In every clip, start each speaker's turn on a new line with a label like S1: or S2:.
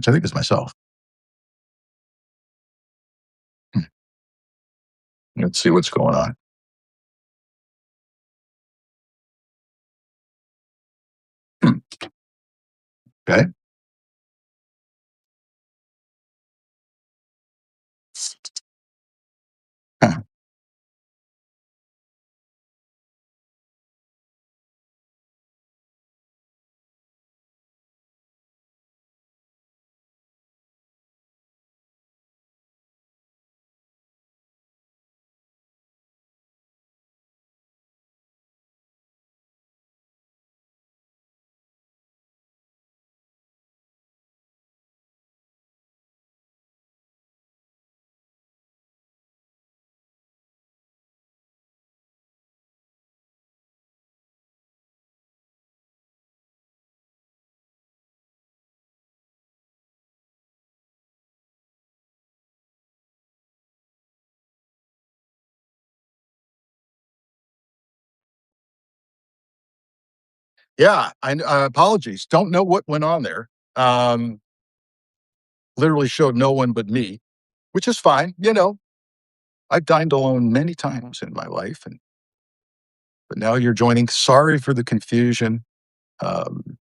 S1: which I think is myself. Hmm. Let's see what's going on. Hmm. Okay. Huh. Yeah, apologies. Don't know what went on there. Um, Literally showed no one but me, which is fine. I've dined alone many times in my life, but now you're joining. Sorry for the confusion. Um,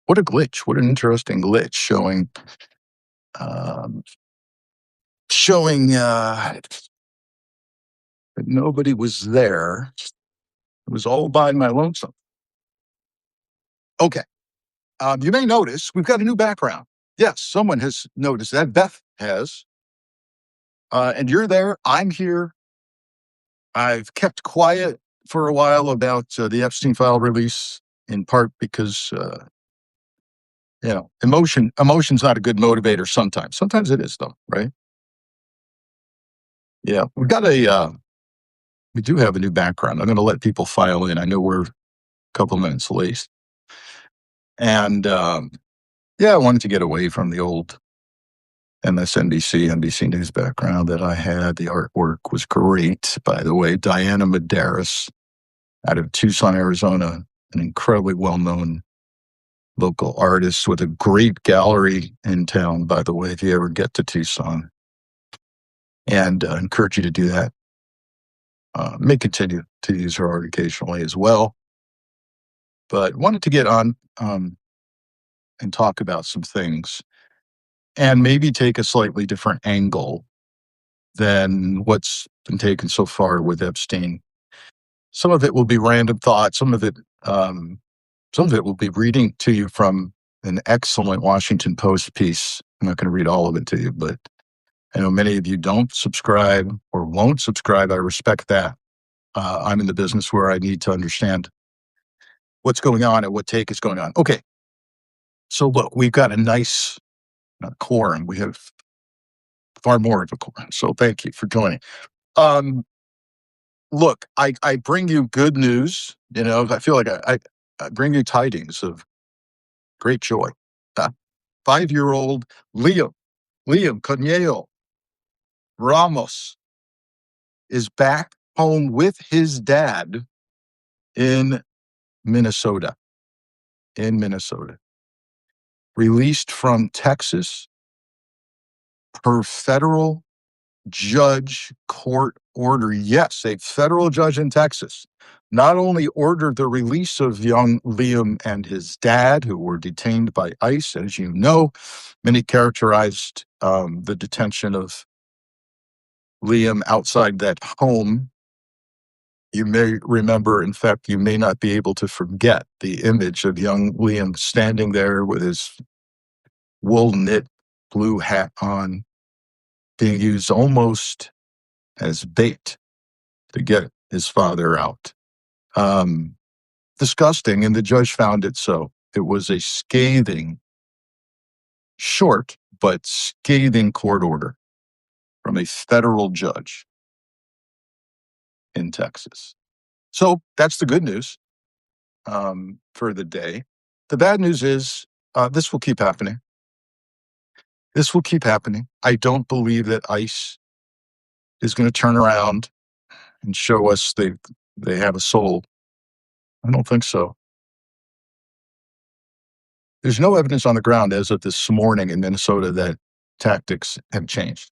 S1: what a glitch! What an interesting glitch um, showing that nobody was there. It was all by my lonesome. Okay. You may notice we've got a new background. Yes, someone has noticed that. Beth has. And you're there. I'm here. I've kept quiet for a while about the Epstein file release, in part because emotion's not a good motivator. Sometimes it is though, right? Yeah, we do have a new background. I'm going to let people file in. I know we're a couple minutes late, and yeah, I wanted to get away from the old MSNBC, NBC News background that I had. The artwork was great, by the way. Diana Medeiros out of Tucson, Arizona, an incredibly well-known local artist with a great gallery in town, by the way, if you ever get to Tucson. And encourage you to do that. May continue to use her art occasionally as well. But wanted to get on and talk about some things and maybe take a slightly different angle than what's been taken so far with Epstein. Some of it will be random thoughts. Some of it will be reading to you from an excellent Washington Post piece. I'm not going to read all of it to you, but I know many of you don't subscribe or won't subscribe. I respect that. I'm in the business where I need to understand what's going on and what take is going on. Okay. So look, we've got a nice quorum. We have far more of a quorum. So thank you for joining. Um, Look, I bring you good news. I feel like I bring you tidings of great joy. 5-year-old Liam Cornejo Ramos is back home with his dad in Minnesota. Released from Texas per federal judge court order. Yes, a federal judge in Texas not only ordered the release of young Liam and his dad, who were detained by ICE, as you know. Many characterized the detention of Liam outside that home. You may remember, in fact, you may not be able to forget the image of young Liam standing there with his wool knit blue hat on, being used almost as bait to get his father out. Disgusting, and the judge found it so. It was a scathing, short, but scathing court order from a federal judge in Texas. So that's the good news for the day. The bad news is this will keep happening. This will keep happening. I don't believe that ICE is going to turn around and show us they have a soul. I don't think so. There's no evidence on the ground as of this morning in Minnesota that tactics have changed.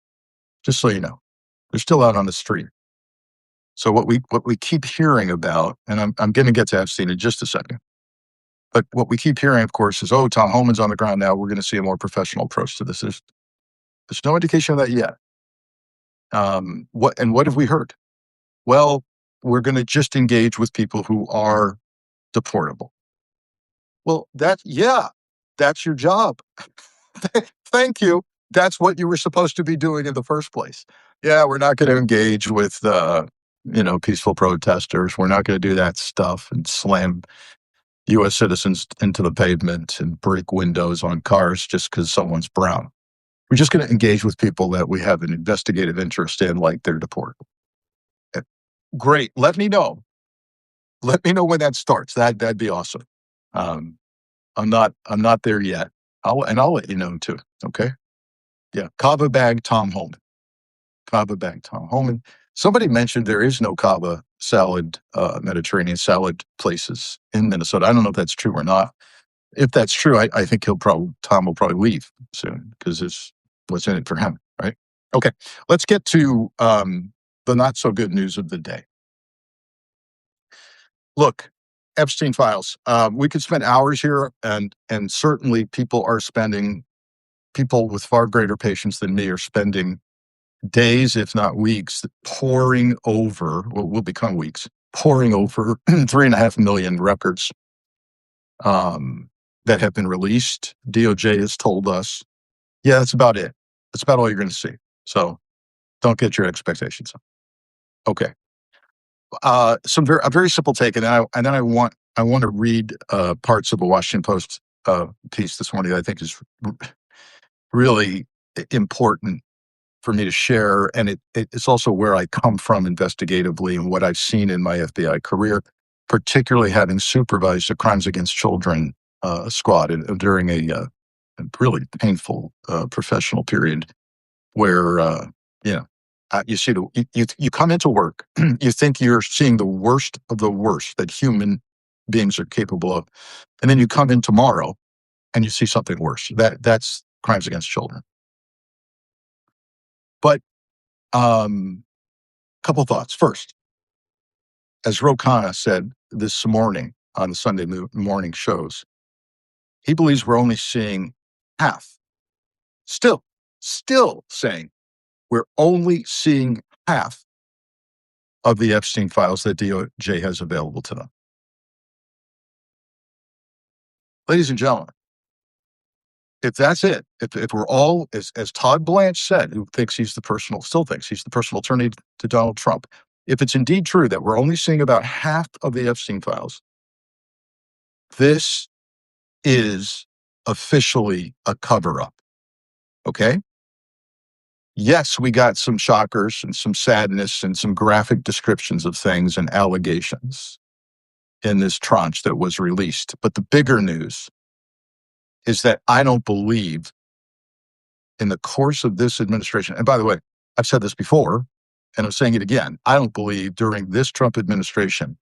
S1: Just so you know, they're still out on the street. So what we keep hearing about, and I'm going to get to Epstein in just a second, but what we keep hearing, of course, is, oh, Tom Homan's on the ground now. We're going to see a more professional approach to this. There's no indication of that yet. What have we heard? Well, we're going to just engage with people who are deportable. Well, that's your job. Thank you. That's what you were supposed to be doing in the first place. Yeah, we're not going to engage with peaceful protesters. We're not going to do that stuff and slam U.S. citizens into the pavement and break windows on cars just because someone's brown. We're just going to engage with people that we have an investigative interest in, like they're deportable. Great. Let me know. Let me know when that starts. That'd be awesome. I'm not there yet. I'll let you know too. Okay. Yeah. Kava bag Tom Homan. Kava bag Tom Homan. Somebody mentioned there is no Kava salad, Mediterranean salad places in Minnesota. I don't know if that's true or not. If that's true, I think Tom will probably leave soon because it's what's in it for him, right? Okay. Let's get to the not so good news of the day. Look, Epstein files. We could spend hours here, and certainly people with far greater patience than me are spending days, if not weeks, poring over what will become weeks, poring over 3.5 million records that have been released. DOJ has told us, yeah, that's about it. That's about all you're going to see. So don't get your expectations up. Okay. A very simple take, and then I want to read parts of a Washington Post piece this morning that I think is really important for me to share, and it's also where I come from investigatively and what I've seen in my FBI career, particularly having supervised a crimes against children squad during a really painful professional period where you see you come into work, you think you're seeing the worst of the worst that human beings are capable of, and then you come in tomorrow and you see something worse. That's crimes against children. But couple thoughts. First, as Ro Khanna said this morning on the Sunday morning shows, he believes we're only seeing half. Still saying we're only seeing half of the Epstein files that DOJ has available to them. Ladies and gentlemen, if that's it, if we're all, as Todd Blanche said, who still thinks he's the personal attorney to Donald Trump, if it's indeed true that we're only seeing about half of the Epstein files, this is officially a cover-up. Okay? Yes, we got some shockers and some sadness and some graphic descriptions of things and allegations in this tranche that was released. But the bigger news is that I don't believe in the course of this administration, and by the way, I've said this before, and I'm saying it again, I don't believe during this Trump administration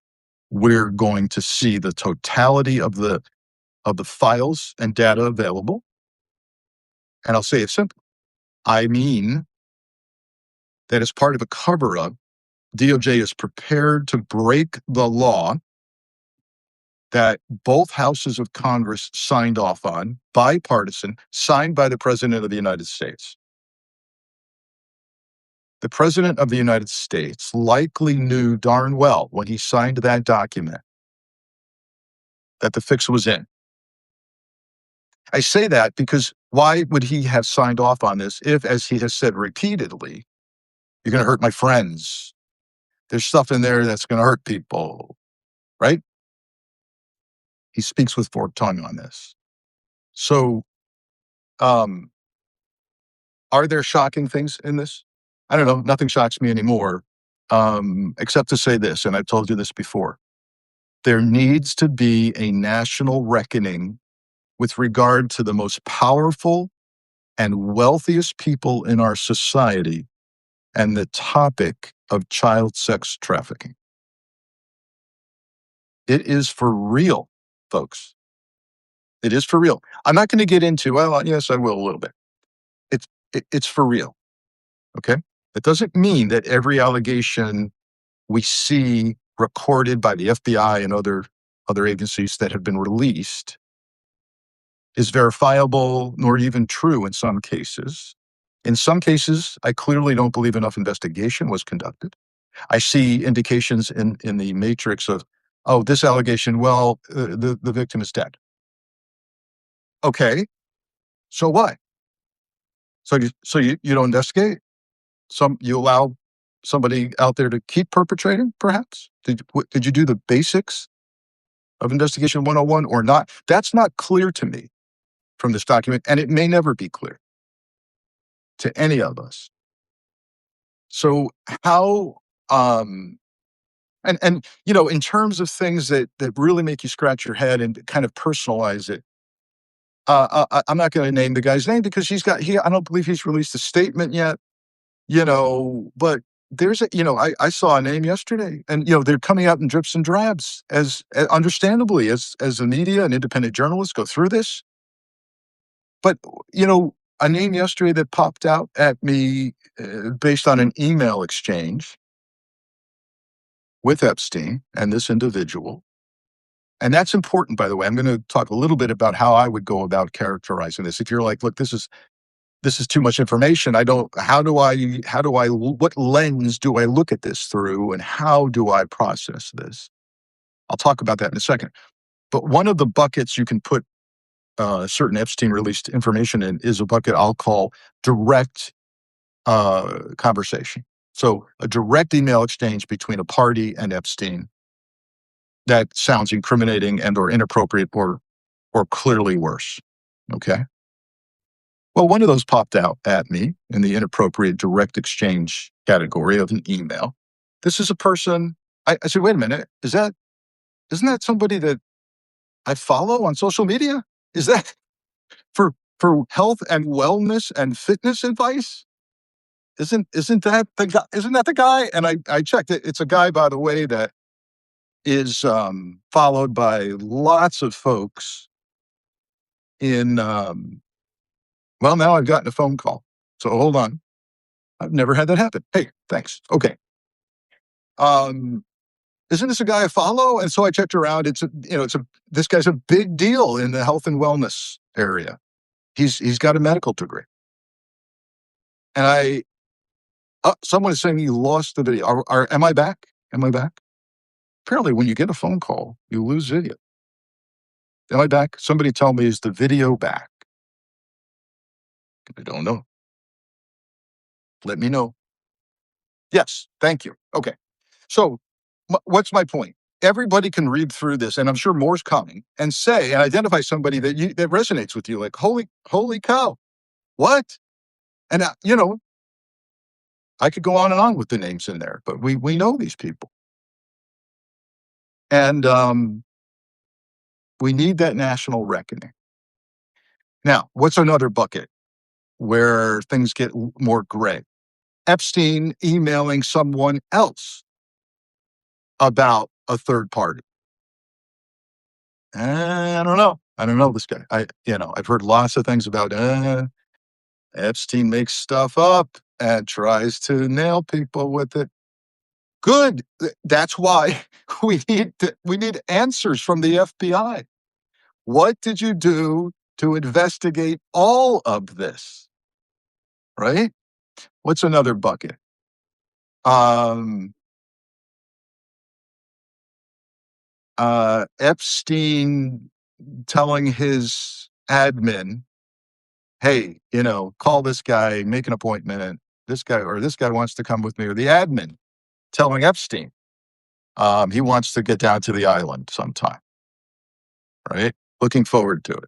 S1: we're going to see the totality of the files and data available. And I'll say it simply. I mean that as part of a cover-up, DOJ is prepared to break the law that both houses of Congress signed off on, bipartisan, signed by the President of the United States. The President of the United States likely knew darn well when he signed that document that the fix was in. I say that because why would he have signed off on this if, as he has said repeatedly, you're going to hurt my friends? There's stuff in there that's going to hurt people, right? He speaks with forked tongue on this. So, are there shocking things in this? I don't know. Nothing shocks me anymore, except to say this, and I've told you this before. There needs to be a national reckoning with regard to the most powerful and wealthiest people in our society and the topic of child sex trafficking. It is for real, folks. It is for real. I'm not going to get into, well, yes, I will a little bit. It's for real. Okay. It doesn't mean that every allegation we see recorded by the FBI and other agencies that have been released is verifiable nor even true in some cases. In some cases, I clearly don't believe enough investigation was conducted. I see indications in the matrix of, oh, this allegation, well, the victim is dead. Okay, so what? So you don't investigate? You allow somebody out there to keep perpetrating, perhaps? Did you do the basics of investigation 101 or not? That's not clear to me from this document, and it may never be clear to any of us. So how, um, and in terms of things that really make you scratch your head and kind of personalize it, I'm not going to name the guy's name because I don't believe he's released a statement yet. But there's I saw a name yesterday, and they're coming out in drips and drabs, as understandably as the media and independent journalists go through this. But a name yesterday that popped out at me based on an email exchange with Epstein and this individual. And that's important, by the way. I'm going to talk a little bit about how I would go about characterizing this. If you're like, look, this is too much information. What lens do I look at this through, and how do I process this? I'll talk about that in a second. But one of the buckets you can put certain Epstein released information in is a bucket I'll call direct conversation. So a direct email exchange between a party and Epstein that sounds incriminating and or inappropriate or clearly worse. Okay. Well, one of those popped out at me in the inappropriate direct exchange category of an email. This is a person. I said, wait a minute, isn't that somebody that I follow on social media? Is that for health and wellness and fitness advice? Isn't that the guy? Isn't that the guy? And I checked it. It's a guy, by the way, that is followed by lots of folks in well, now I've gotten a phone call. So hold on. I've never had that happen. Hey, thanks. Okay. Um, isn't this a guy I follow? And so I checked around. This guy's a big deal in the health and wellness area. He's got a medical degree. And someone is saying he lost the video. Am I back? Am I back? Apparently, when you get a phone call, you lose video. Am I back? Somebody tell me, is the video back? I don't know. Let me know. Yes, thank you. Okay. So what's my point? Everybody can read through this, and I'm sure more's coming, and say and identify somebody that resonates with you, like, holy cow, what? And I could go on and on with the names in there, but we know these people, and we need that national reckoning. Now, what's another bucket where things get more gray? Epstein emailing someone else about a third party. I don't know. I don't know this guy. I've heard lots of things about Epstein makes stuff up and tries to nail people with it. Good. That's why we need answers from the FBI. What did you do to investigate all of this? Right? What's another bucket? Epstein telling his admin, hey, call this guy, make an appointment. This guy wants to come with me, or the admin telling Epstein he wants to get down to the island sometime, right? Looking forward to it.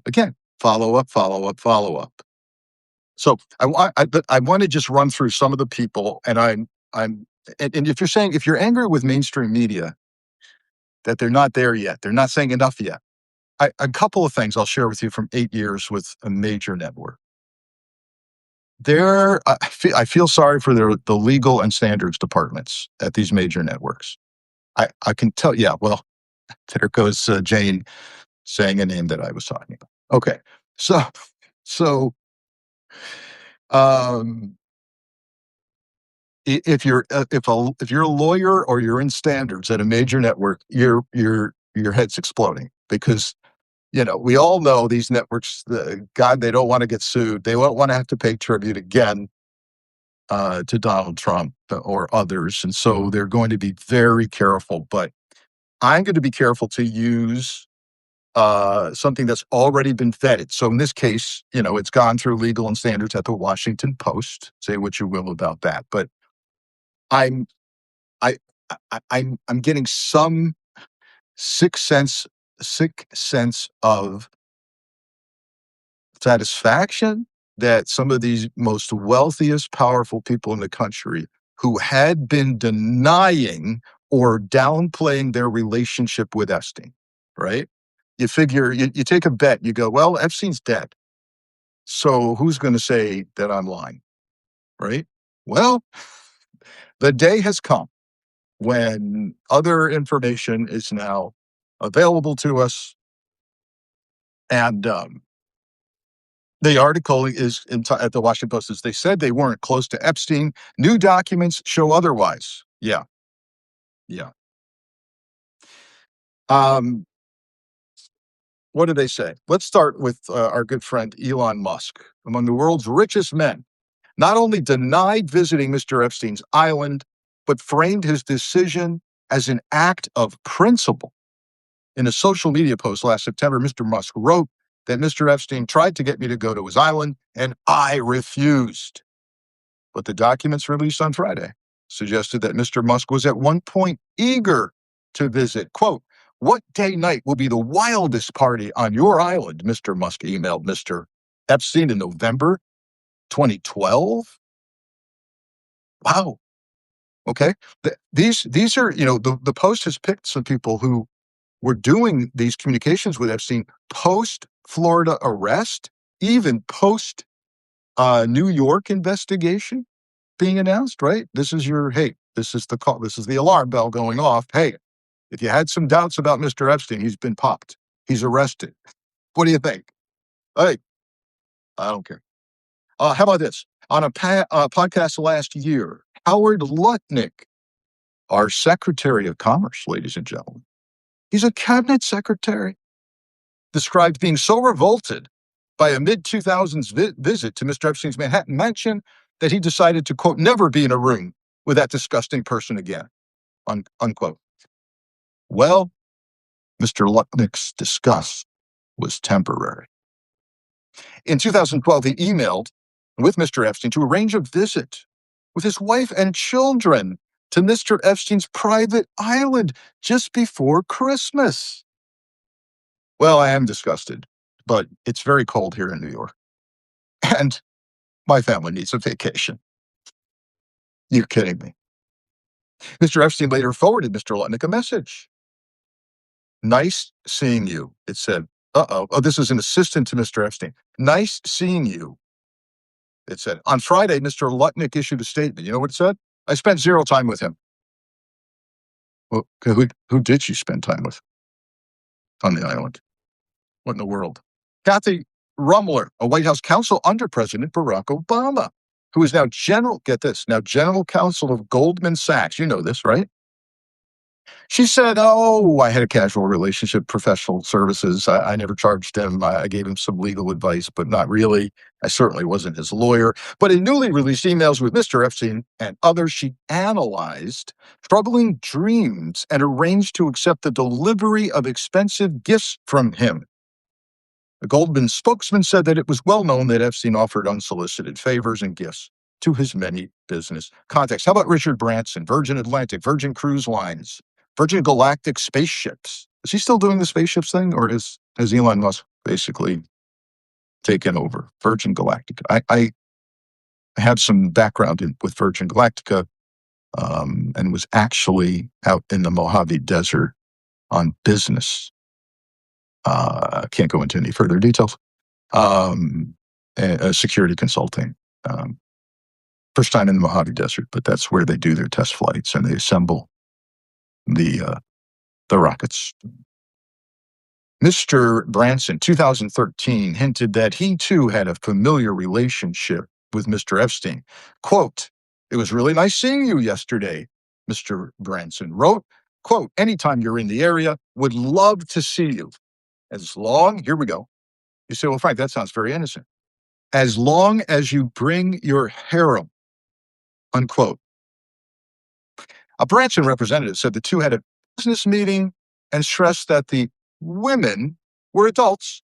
S1: Again, follow up, follow up, follow up. So I want to just run through some of the people, and and if you're angry with mainstream media that they're not there yet, they're not saying enough yet. A couple of things I'll share with you from 8 years with a major network. I feel sorry for the legal and standards departments at these major networks. I can tell, yeah, well, There goes Jane saying a name that I was talking about. Okay, so so um, if you're if you're a lawyer or you're in standards at a major network, your head's exploding because we all know these networks. God, they don't want to get sued. They don't want to have to pay tribute again to Donald Trump or others, and so they're going to be very careful. But I'm going to be careful to use something that's already been vetted. So in this case, it's gone through legal and standards at the Washington Post. Say what you will about that, but I'm I, I'm getting some sick sense sick sense of satisfaction that some of these most wealthiest, powerful people in the country who had been denying or downplaying their relationship with Epstein, right? You figure, you take a bet, you go, well, Epstein's dead. So who's going to say that I'm lying, right? Well, the day has come when other information is now available to us. And the article is at the Washington Post. As they said, they weren't close to Epstein. New documents show otherwise. Yeah, yeah. Um, what do they say? Let's start with our good friend Elon Musk, among the world's richest men. Not only denied visiting Mr. Epstein's island, but framed his decision as an act of principle. In a social media post last September, Mr. Musk wrote that Mr. Epstein tried to get me to go to his island, and I refused. But the documents released on Friday suggested that Mr. Musk was at one point eager to visit. Quote, what day night will be the wildest party on your island? Mr. Musk emailed Mr. Epstein in November 2012. Wow. Okay. These are, the Post has picked some people who were doing these communications with Epstein post Florida arrest, even post New York investigation being announced, right? Hey, this is the call. This is the alarm bell going off. Hey, if you had some doubts about Mr. Epstein, he's been popped. He's arrested. What do you think? Hey, I don't care. How about this? On a podcast last year, Howard Lutnick, our Secretary of Commerce, ladies and gentlemen, he's a cabinet secretary, described being so revolted by a mid-2000s visit to Mr. Epstein's Manhattan mansion that he decided to, quote, never be in a room with that disgusting person again, unquote. Well, Mr. Lutnick's disgust was temporary. In 2012, he emailed with Mr. Epstein to arrange a visit with his wife and children to Mr. Epstein's private island just before Christmas. Well, I am disgusted, but it's very cold here in New York, and my family needs a vacation. You're kidding me. Mr. Epstein later forwarded Mr. Lutnick a message. Nice seeing you, it said. Oh, this is an assistant to Mr. Epstein. Nice seeing you, it said. On Friday, Mr. Lutnick issued a statement. You know what it said? I spent zero time with him. Well, who did you spend time with on the island? What in the world? Kathy Rummler, a White House counsel under President Barack Obama, who is now general counsel of Goldman Sachs. You know this, right? She said, oh, I had a casual relationship, professional services. I never charged him. I gave him some legal advice, but not really. I certainly wasn't his lawyer. But in newly released emails with Mr. Epstein and others, she analyzed troubling dreams and arranged to accept the delivery of expensive gifts from him. The Goldman spokesman said that it was well known that Epstein offered unsolicited favors and gifts to his many business contacts. How about Richard Branson, Virgin Atlantic, Virgin Cruise Lines, Virgin Galactic spaceships? Is he still doing the spaceships thing, or has Elon Musk basically taken over Virgin Galactic? I have some background with Virgin Galactica and was actually out in the Mojave Desert on business. Can't go into any further details. Security consulting. First time in the Mojave Desert, but that's where they do their test flights and they assemble the the rockets. Mr. Branson, 2013, hinted that he too had a familiar relationship with Mr. Epstein. Quote, "It was really nice seeing you yesterday," Mr. Branson wrote. Quote, "Anytime you're in the area, would love to see you. As long," here we go. You say, well, Frank, that sounds very innocent. "As long as you bring your harem," unquote. A Branson representative said the two had a business meeting and stressed that the women were adults,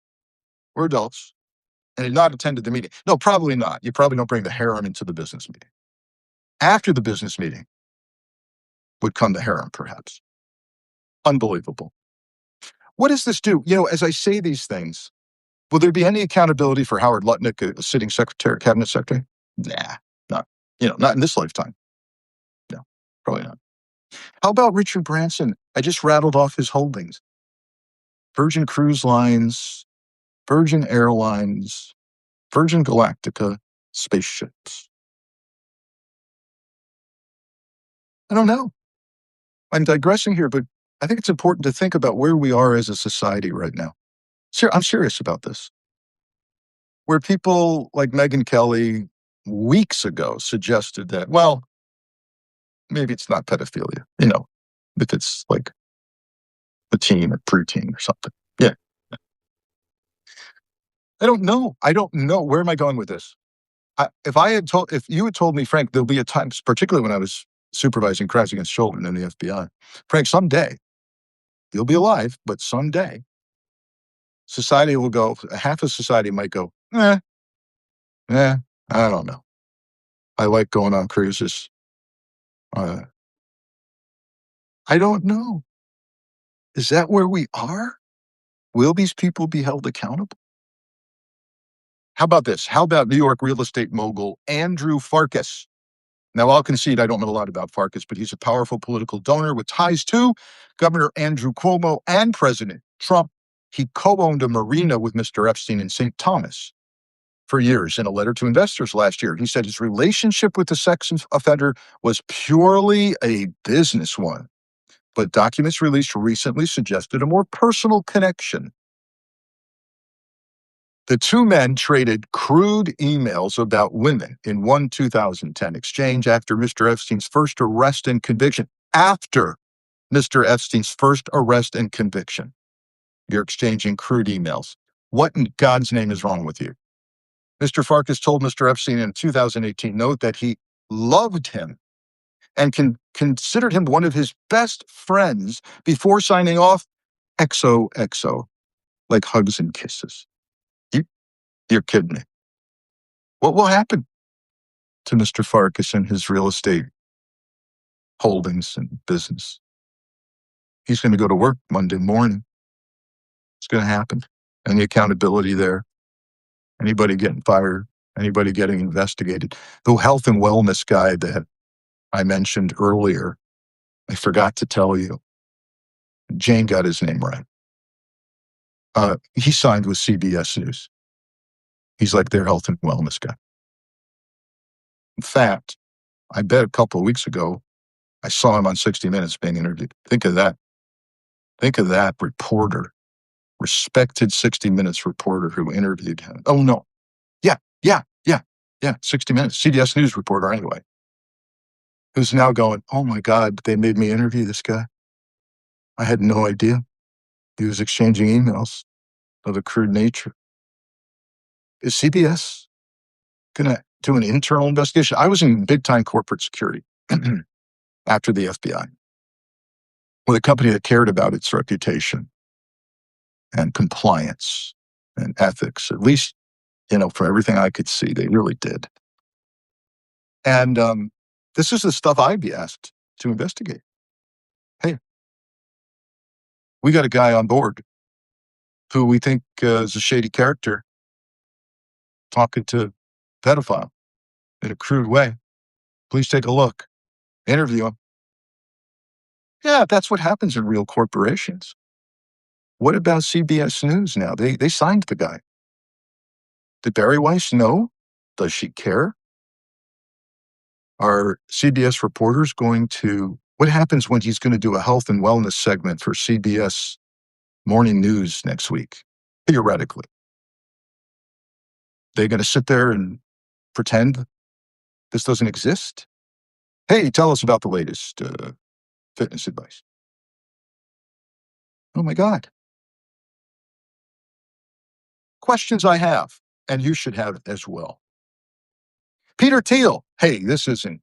S1: and had not attended the meeting. No, probably not. You probably don't bring the harem into the business meeting. After the business meeting would come the harem, perhaps. Unbelievable. What does this do? As I say these things, will there be any accountability for Howard Lutnick, a sitting cabinet secretary? Nah, not, not in this lifetime. No, probably not. How about Richard Branson? I just rattled off his holdings. Virgin Cruise Lines, Virgin Airlines, Virgin Galactica, spaceships. I don't know. I'm digressing here, but I think it's important to think about where we are as a society right now. I'm serious about this. Where people like Megyn Kelly weeks ago suggested that, well, maybe it's not pedophilia, if it's like a teen or preteen or something. Yeah. I don't know. Where am I going with this? If you had told me, Frank, there'll be a time, particularly when I was supervising crimes against children in the FBI, Frank, someday you'll be alive, but someday society will go, half of society might go, I don't know. I like going on cruises. I don't know. Is that where we are? Will these people be held accountable? How about this? How about New York real estate mogul Andrew Farkas? Now, I'll concede I don't know a lot about Farkas, but he's a powerful political donor with ties to Governor Andrew Cuomo and President Trump. He co-owned a marina with Mr. Epstein in St. Thomas for years. In a letter to investors last year, he said his relationship with the sex offender was purely a business one, but documents released recently suggested a more personal connection. The two men traded crude emails about women in one 2010 exchange after Mr. Epstein's first arrest and conviction. After Mr. Epstein's first arrest and conviction, you're exchanging crude emails. What in God's name is wrong with you? Mr. Farkas told Mr. Epstein in a 2018 note that he loved him and considered him one of his best friends before signing off XOXO, like hugs and kisses. You're kidding me. What will happen to Mr. Farkas and his real estate holdings and business? He's going to go to work Monday morning. It's going to happen. Any accountability there? Anybody getting fired? Anybody getting investigated? The health and wellness guy that I mentioned earlier, I forgot to tell you. Jane got his name right. He signed with CBS News. He's like their health and wellness guy. In fact, I bet a couple of weeks ago, I saw him on 60 Minutes being interviewed. Think of that. Think of that reporter, respected 60 Minutes reporter who interviewed him. Oh, no. Yeah. 60 Minutes, CBS News reporter anyway, who's now going, oh my God, they made me interview this guy. I had no idea. He was exchanging emails of a crude nature. Is CBS going to do an internal investigation? I was in big time corporate security after the FBI, with a company that cared about its reputation and compliance and ethics, at least, from everything I could see, they really did. And this is the stuff I'd be asked to investigate. Hey, we got a guy on board who we think is a shady character talking to a pedophile in a crude way. Please take a look. Interview him. Yeah, that's what happens in real corporations. What about CBS News now? They signed the guy. Did Barry Weiss know? Does she care? Are CBS reporters going to What happens when he's going to do a health and wellness segment for CBS Morning News next week? Theoretically, they're going to sit there and pretend this doesn't exist. Hey, tell us about the latest fitness advice. Oh my God. Questions I have, and you should have as well. Peter Thiel. Hey, this isn't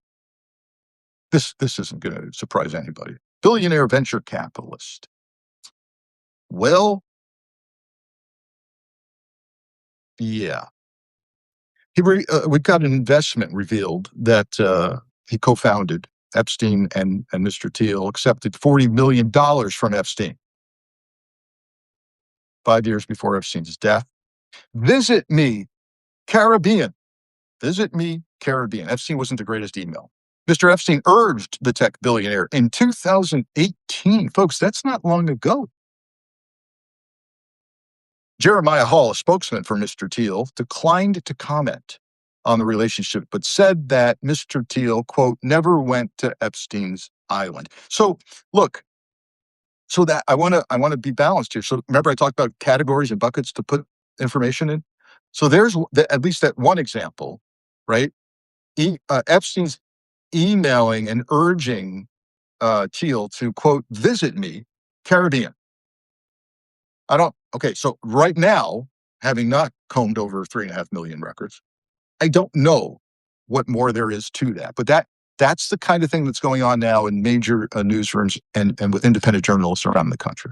S1: going to surprise anybody. Billionaire venture capitalist. Well, yeah. We've got an investment revealed that he co-founded. Epstein and Mr. Thiel accepted $40 million from Epstein 5 years before Epstein's death. Visit me, Caribbean. Visit me, Caribbean. Epstein wasn't the greatest email. Mr. Epstein urged the tech billionaire in 2018. Folks, that's not long ago. Jeremiah Hall, a spokesman for Mr. Thiel, declined to comment on the relationship, but said that Mr. Thiel, quote, never went to Epstein's island. So look, so that I want to be balanced here. So remember I talked about categories and buckets to put information in. So there's at least that one example, right? Epstein's emailing and urging Thiel to, quote, visit me, Caribbean. Okay, so right now, having not combed over 3.5 million records, I don't know what more there is to that. But that's the kind of thing that's going on now in major newsrooms and with independent journalists around the country.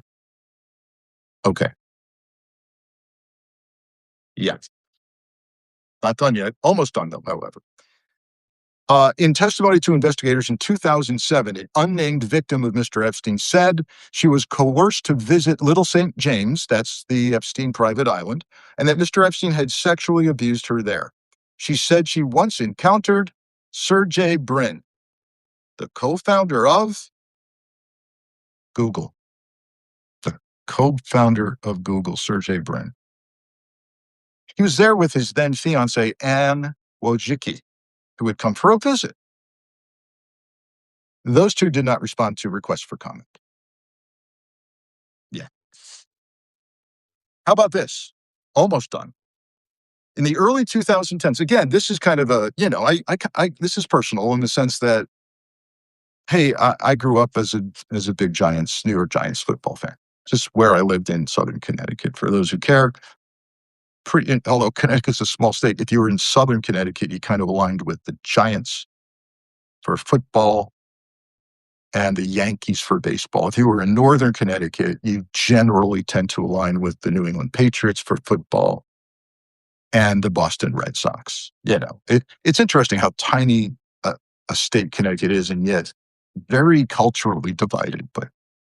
S1: Okay. Yes. Not done yet. Almost done, though, however. In testimony to investigators in 2007, an unnamed victim of Mr. Epstein said she was coerced to visit Little St. James, that's the Epstein private island, and that Mr. Epstein had sexually abused her there. She said she once encountered Sergey Brin, the co-founder of Google. The co-founder of Google, Sergey Brin. He was there with his then fiancée, Anne Wojcicki, who had come for a visit. Those two did not respond to requests for comment. Yeah. How about this? Almost done. In the early 2010s, again, this is kind of a, this is personal in the sense that, hey, I grew up as a big New York Giants football fan, just where I lived in Southern Connecticut. For those who care, although Connecticut's a small state, if you were in Southern Connecticut, you kind of aligned with the Giants for football and the Yankees for baseball. If you were in Northern Connecticut, you generally tend to align with the New England Patriots for football and the Boston Red Sox. It's interesting how tiny a state Connecticut is, and yet very culturally divided. But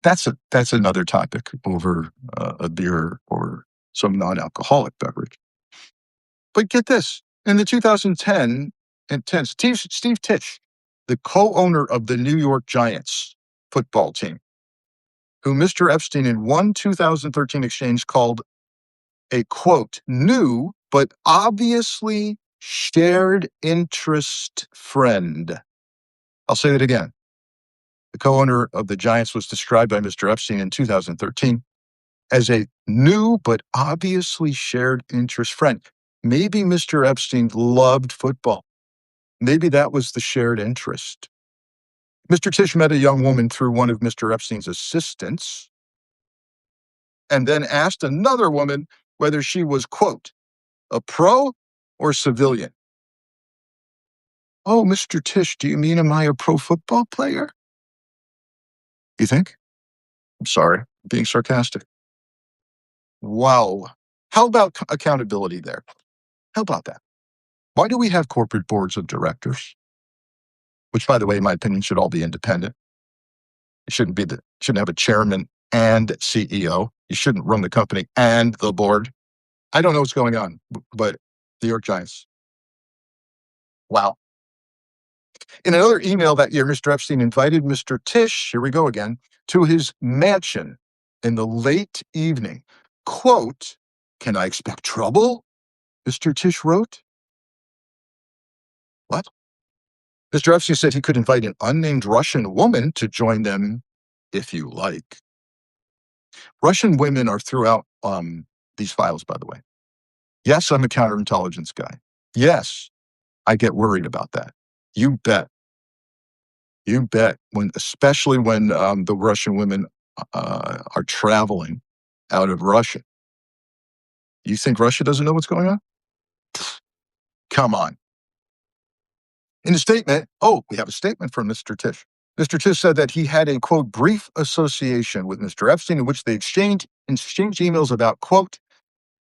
S1: that's another topic over a beer or some non-alcoholic beverage. But get this: in the 2010 Steve Tisch, the co-owner of the New York Giants football team, who Mr. Epstein in one 2013 exchange called a, quote, new but obviously shared interest friend. I'll say that again. The co-owner of the Giants was described by Mr. Epstein in 2013 as a new but obviously shared interest friend. Maybe Mr. Epstein loved football. Maybe that was the shared interest. Mr. Tisch met a young woman through one of Mr. Epstein's assistants and then asked another woman whether she was, quote, a pro or civilian. Oh, Mr. Tisch, do you mean am I a pro football player? You think? I'm sorry, being sarcastic. Wow. How about accountability there? How about that? Why do we have corporate boards of directors? Which, by the way, in my opinion, should all be independent. It shouldn't have a chairman and CEO. You shouldn't run the company and the board. I don't know what's going on, but New York Giants. Wow. In another email that year, Mr. Epstein invited Mr. Tisch, here we go again, to his mansion in the late evening. Quote, can I expect trouble? Mr. Tisch wrote. What? Mr. Epstein said he could invite an unnamed Russian woman to join them if you like. Russian women are throughout these files, by the way. Yes, I'm a counterintelligence guy. Yes, I get worried about that. You bet. You bet. Especially when the Russian women are traveling out of Russia. You think Russia doesn't know what's going on? Come on. In a statement, we have a statement from Mr. Tisch. Mr. Tisch said that he had a, quote, brief association with Mr. Epstein in which they exchanged emails about, quote,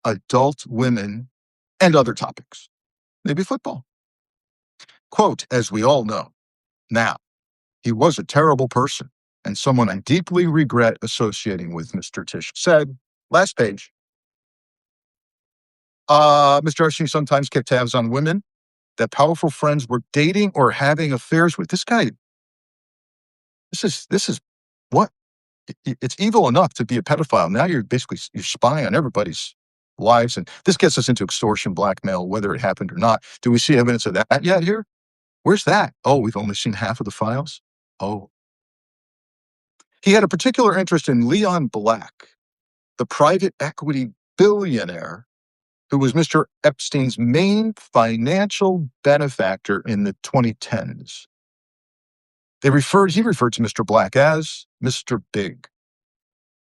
S1: adult women and other topics, maybe football. Quote, as we all know, now, he was a terrible person and someone I deeply regret associating with, Mr. Tisch said. Last page. Mr. Epstein sometimes kept tabs on women that powerful friends were dating or having affairs with. This guy, this is what? It's evil enough to be a pedophile. Now you're spying on everybody's lives. And this gets us into extortion, blackmail, whether it happened or not. Do we see evidence of that yet here? Where's that? Oh, we've only seen half of the files. Oh. He had a particular interest in Leon Black, the private equity billionaire who was Mr. Epstein's main financial benefactor in the 2010s. He referred to Mr. Black as Mr. Big.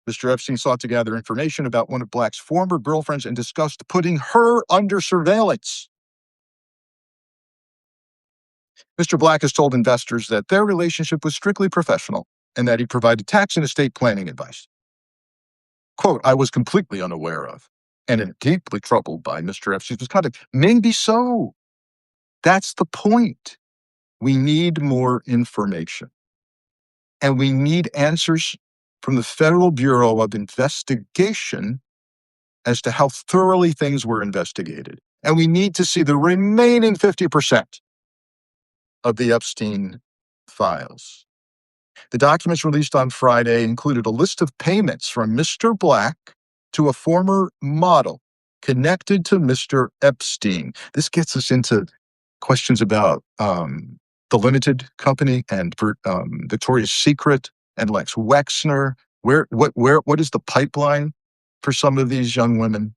S1: Mr. Epstein sought to gather information about one of Black's former girlfriends and discussed putting her under surveillance. Mr. Black has told investors that their relationship was strictly professional and that he provided tax and estate planning advice. Quote, I was completely unaware of and am deeply troubled by Mr. Epstein's misconduct. Maybe so. That's the point. We need more information. And we need answers from the Federal Bureau of Investigation as to how thoroughly things were investigated. And we need to see the remaining 50% of the Epstein files. The documents released on Friday included a list of payments from Mr. Black to a former model connected to Mr. Epstein. This gets us into questions about the limited company and Victoria's Secret and Lex Wexner. What is the pipeline for some of these young women,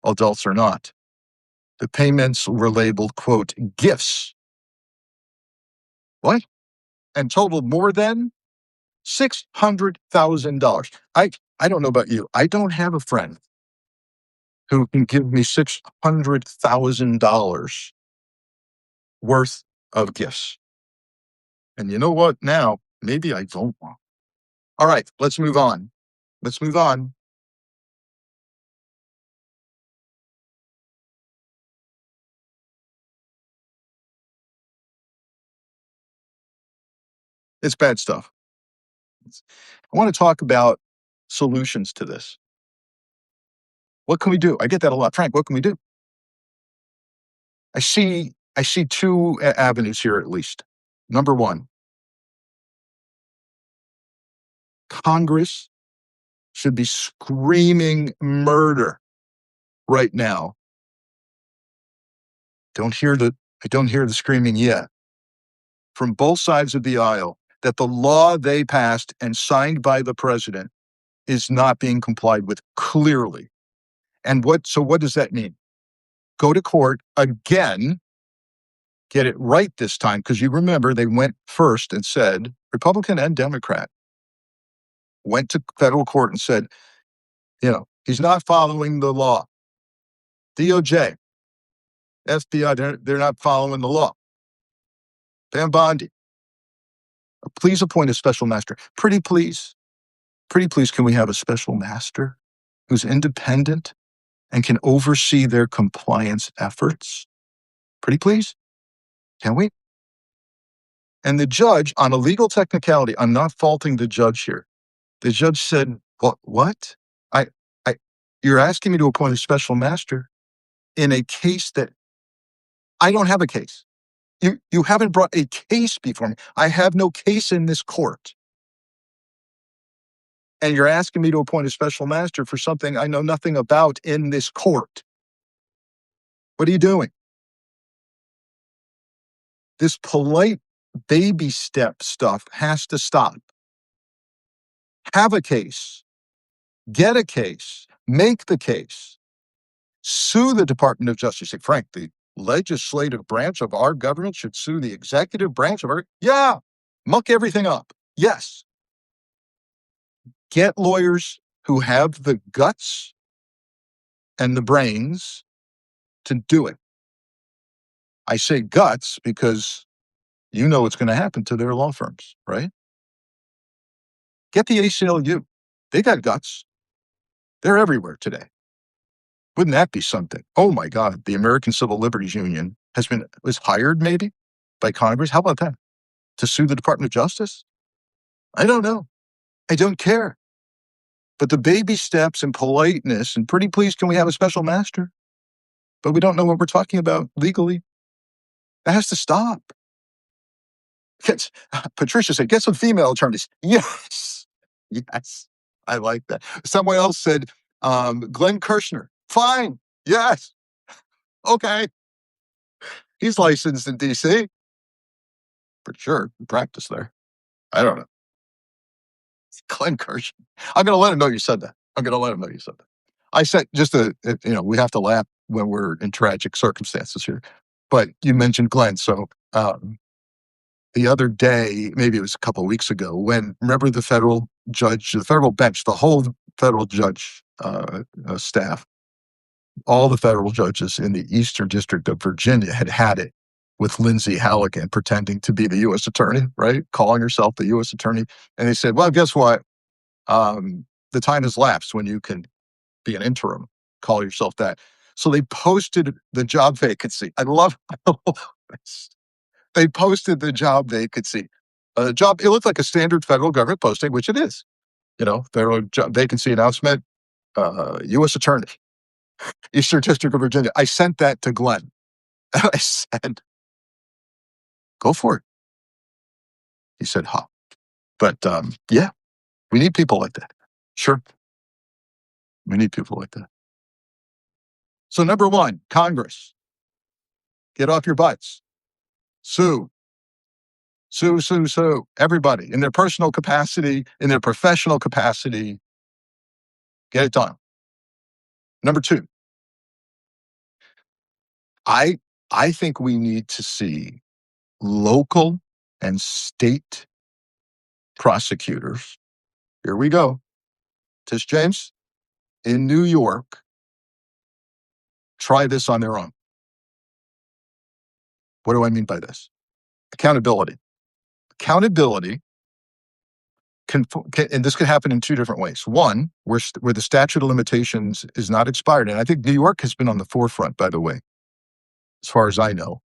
S1: adults or not? The payments were labeled, quote, gifts. What? And totaled more than $600,000. I don't know about you. I don't have a friend who can give me $600,000 worth of gifts. And you know what? Now, maybe I don't want. All right, let's move on. Let's move on. It's bad stuff. I want to talk about solutions to this. What can we do? I get that a lot. Frank, what can we do? I see two avenues here at least. Number one, Congress should be screaming murder right now. I don't hear the screaming yet from both sides of the aisle that the law they passed and signed by the president is not being complied with clearly. And what does that mean? Go to court again, get it right this time, because you remember they went first and said, Republican and Democrat, went to federal court and said, he's not following the law. DOJ, FBI, they're not following the law. Pam Bondi, please appoint a special master. Pretty please, can we have a special master who's independent and can oversee their compliance efforts? Pretty please, can we? And the judge, on a legal technicality, I'm not faulting the judge here. The judge said, what? You're asking me to appoint a special master in a case that I don't have a case. You haven't brought a case before me. I have no case in this court. And you're asking me to appoint a special master for something I know nothing about in this court. What are you doing? This polite baby step stuff has to stop. Have a case, get a case, make the case, sue the Department of Justice. Say, Frank, the legislative branch of our government should sue the executive branch of our, yeah, muck everything up. Yes. Get lawyers who have the guts and the brains to do it. I say guts because you know what's going to happen to their law firms, right? Get the ACLU. They got guts. They're everywhere today. Wouldn't that be something? Oh my God, the American Civil Liberties Union was hired maybe by Congress. How about that? To sue the Department of Justice? I don't know. I don't care. But the baby steps and politeness and pretty please can we have a special master? But we don't know what we're talking about legally. That has to stop. Patricia said, get some female attorneys. Yes. Yes. I like that. Someone else said, Glenn Kirshner. Fine. Yes. Okay. He's licensed in DC. For sure. Practice there. I don't know. Glenn Kirshner. I'm going to let him know you said that. I said we have to laugh when we're in tragic circumstances here. But you mentioned Glenn. So the other day, maybe it was a couple of weeks ago, remember the federal judge, the federal bench, the whole federal judge staff, all the federal judges in the Eastern District of Virginia had it with Lindsay Halligan pretending to be the U.S. attorney, right? Calling herself the U.S. attorney. And they said, well, guess what? The time has lapsed when you can be an interim, call yourself that. So they posted the job vacancy. I love this. They posted the job vacancy. It looked like a standard federal government posting, which it is. Federal job vacancy announcement, U.S. attorney, Eastern District of Virginia. I sent that to Glenn. I said, go for it. He said, huh. But yeah, we need people like that. Sure. We need people like that. So number one, Congress, get off your butts. Sue. Sue, sue, sue. Everybody in their personal capacity, in their professional capacity, get it done. Number two, I think we need to see local and state prosecutors. Here we go. Tish James in New York, try this on their own. What do I mean by this? Accountability. Accountability can and this could happen in two different ways. One, where the statute of limitations is not expired. And I think New York has been on the forefront, by the way, as far as I know,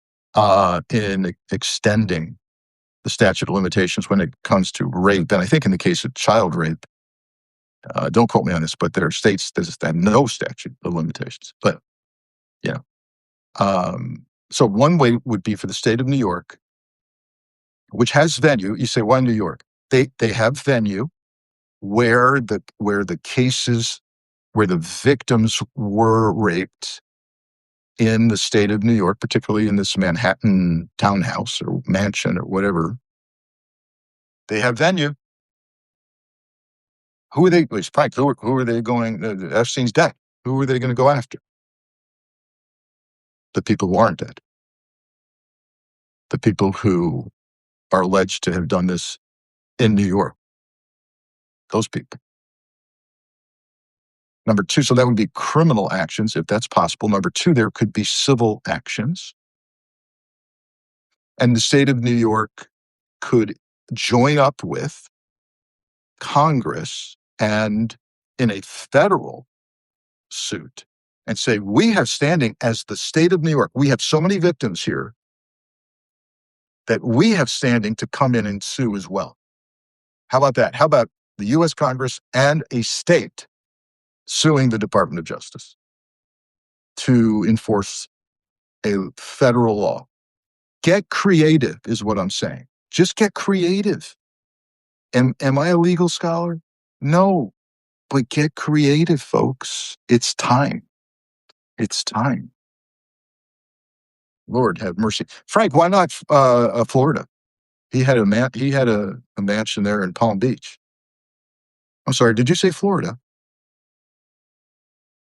S1: in extending the statute of limitations when it comes to rape. And I think in the case of child rape, don't quote me on this, but there are states that have no statute of limitations. But, so one way would be for the state of New York, which has venue. You say, why New York? They have venue where the cases, where the victims were raped in the state of New York, particularly in this Manhattan townhouse or mansion or whatever. They have venue. Who are they? Frank, who are they going? Epstein's dead. Who are they going to go after? The people who aren't dead. The people who are alleged to have done this in New York. Those people. Number two, so that would be criminal actions if that's possible. Number two, there could be civil actions. And the state of New York could join up with Congress and in a federal suit and say, we have standing as the state of New York. We have so many victims here that we have standing to come in and sue as well. How about that? How about the U.S. Congress and a state suing the Department of Justice to enforce a federal law? Get creative is what I'm saying. Just get creative. Am I a legal scholar? No, but get creative, folks. It's time. It's time. Lord have mercy. Frank, why not Florida? He had a mansion there in Palm Beach. I'm sorry, did you say Florida?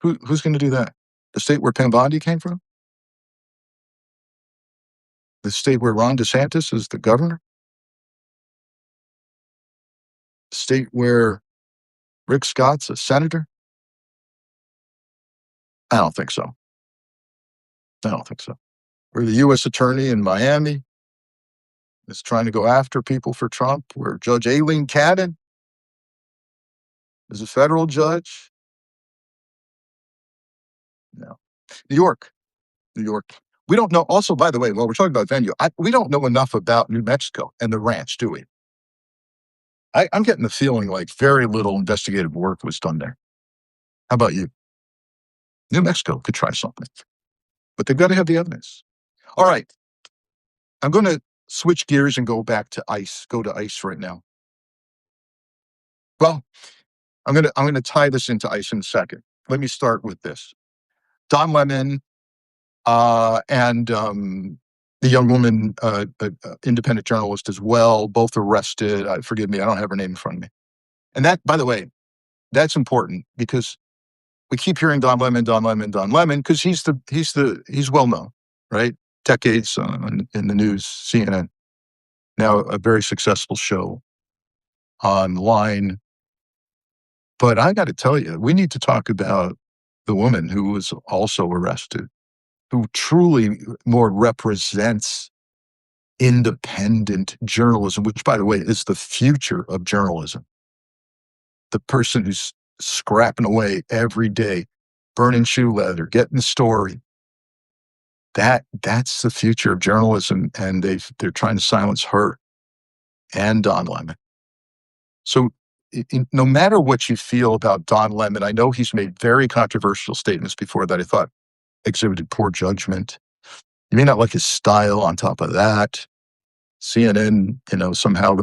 S1: Who's going to do that? The state where Pam Bondi came from? The state where Ron DeSantis is the governor? The state where Rick Scott's a senator? I don't think so. I don't think so. Where the U.S. attorney in Miami is trying to go after people for Trump, where Judge Aileen Cannon is a federal judge. No. New York. New York. We don't know. Also, by the way, while we're talking about venue, we don't know enough about New Mexico and the ranch, do we? I'm getting the feeling like very little investigative work was done there. How about you? New Mexico could try something, but they've got to have the evidence. All right. I'm going to switch gears and go back to ICE. Go to ICE right now. Well, I'm going to tie this into ICE in a second. Let me start with this. Don Lemon and the young woman, independent journalist as well, both arrested. Forgive me, I don't have her name in front of me. And that, by the way, that's important because we keep hearing Don Lemon, because he's well known, right? Decades in the news, CNN. Now a very successful show online. But I got to tell you, we need to talk about the woman who was also arrested, who truly more represents independent journalism, which, by the way, is the future of journalism. The person who's scrapping away every day, burning shoe leather, getting the story. That's the future of journalism, and they're trying to silence her and Don Lemon. So no matter what you feel about Don Lemon, I know he's made very controversial statements before that I thought exhibited poor judgment. You may not like his style on top of that. CNN, somehow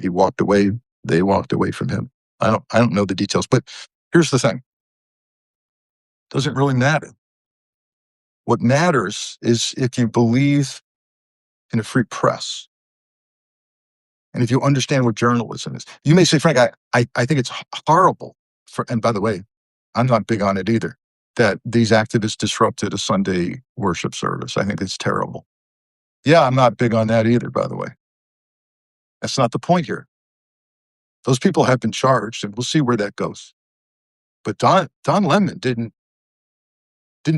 S1: he walked away. They walked away from him. I don't know the details, but here's the thing. Doesn't really matter. What matters is if you believe in a free press. And if you understand what journalism is. You may say, Frank, I think it's horrible and by the way, I'm not big on it either, that these activists disrupted a Sunday worship service. I think it's terrible. Yeah, I'm not big on that either, by the way. That's not the point here. Those people have been charged, and we'll see where that goes. But Don Lemon didn't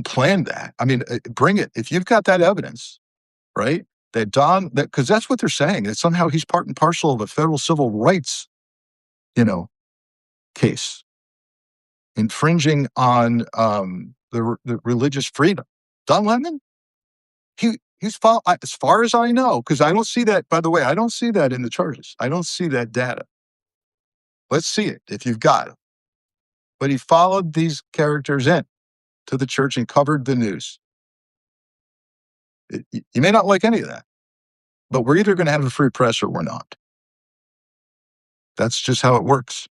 S1: plan that. I mean, bring it. If you've got that evidence, right? Because that's what they're saying. That somehow he's part and parcel of a federal civil rights, case, infringing on the religious freedom. Don Lemon, he's as far as I know, because I don't see that. By the way, I don't see that in the charges. I don't see that data. Let's see it if you've got it. But he followed these characters in to the church and covered the news. You may not like any of that, but we're either going to have a free press or we're not. That's just how it works.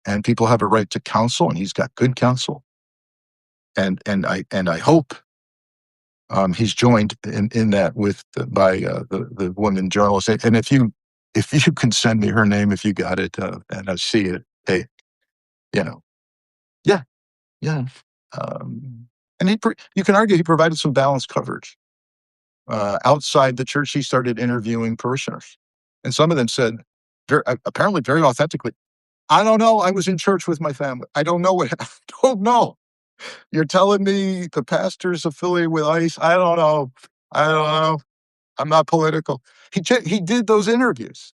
S1: And people have a right to counsel, and he's got good counsel. And I hope he's joined in that by the woman journalist. And if you can send me her name, if you got it, and I see it, hey, yeah. And you can argue he provided some balanced coverage. Outside the church, he started interviewing parishioners. And some of them said, apparently very authentically, I don't know. I was in church with my family. I don't know I don't know. You're telling me the pastor's affiliated with ICE? I don't know. I'm not political. He did those interviews.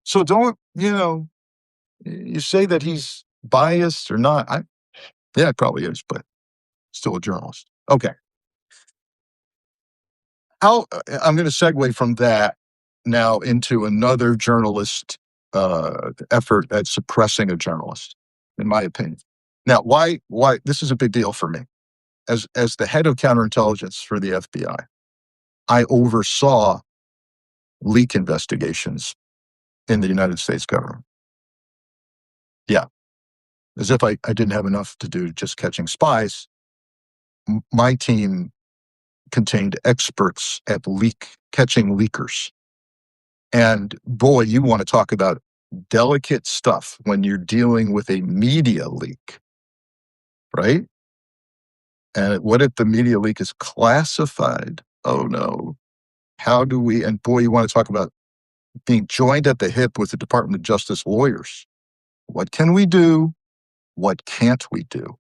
S1: So don't, you say that he's biased or not. Yeah, it probably is, but still a journalist. Okay. I'm going to segue from that now into another journalist effort at suppressing a journalist, in my opinion. Now, why this is a big deal for me. As the head of counterintelligence for the FBI, I oversaw leak investigations in the United States government. Yeah. As if I didn't have enough to do just catching spies. my team contained experts at catching leakers. And boy, you want to talk about delicate stuff when you're dealing with a media leak, right? And what if the media leak is classified? Oh no. How do we, and boy, you want to talk about being joined at the hip with the Department of Justice lawyers. What can we do? What can't we do?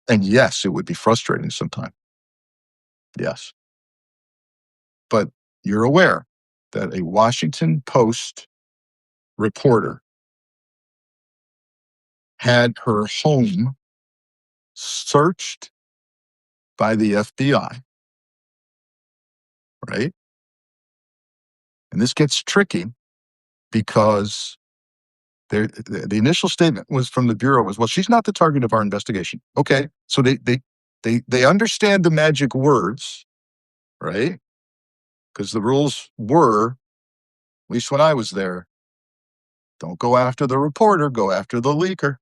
S1: And yes, it would be frustrating sometimes. Yes. But you're aware that a Washington Post reporter had her home searched by the FBI, right? And this gets tricky because the initial statement was from the Bureau was, well, she's not the target of our investigation. Okay. So they understand the magic words, right? Because the rules were, at least when I was there, don't go after the reporter, go after the leaker.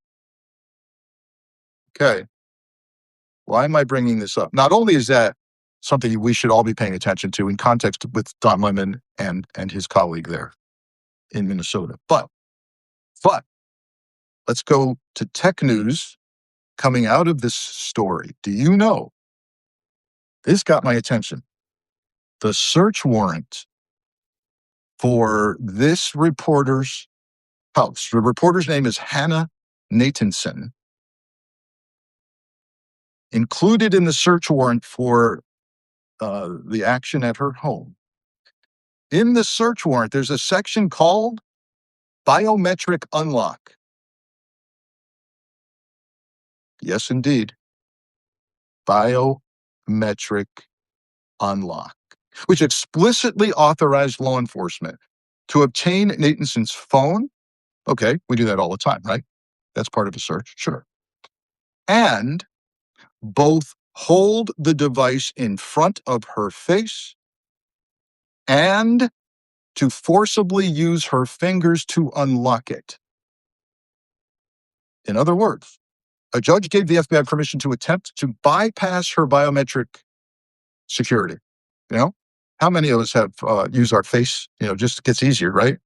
S1: Okay. Why am I bringing this up? Not only is that something we should all be paying attention to in context with Don Lemon and his colleague there in Minnesota, but let's go to tech news coming out of this story. Do you know, this got my attention. The search warrant for this reporter's house, the reporter's name is Hannah Nathanson, included in the search warrant for the action at her home. In the search warrant, there's a section called biometric unlock. Yes, indeed. Biometric unlock, which explicitly authorized law enforcement to obtain Nathanson's phone. Okay, we do that all the time, right? That's part of a search, sure. And both hold the device in front of her face and to forcibly use her fingers to unlock it. In other words, a judge gave the FBI permission to attempt to bypass her biometric security. You know, how many of us have used our face? You know, just gets easier, right?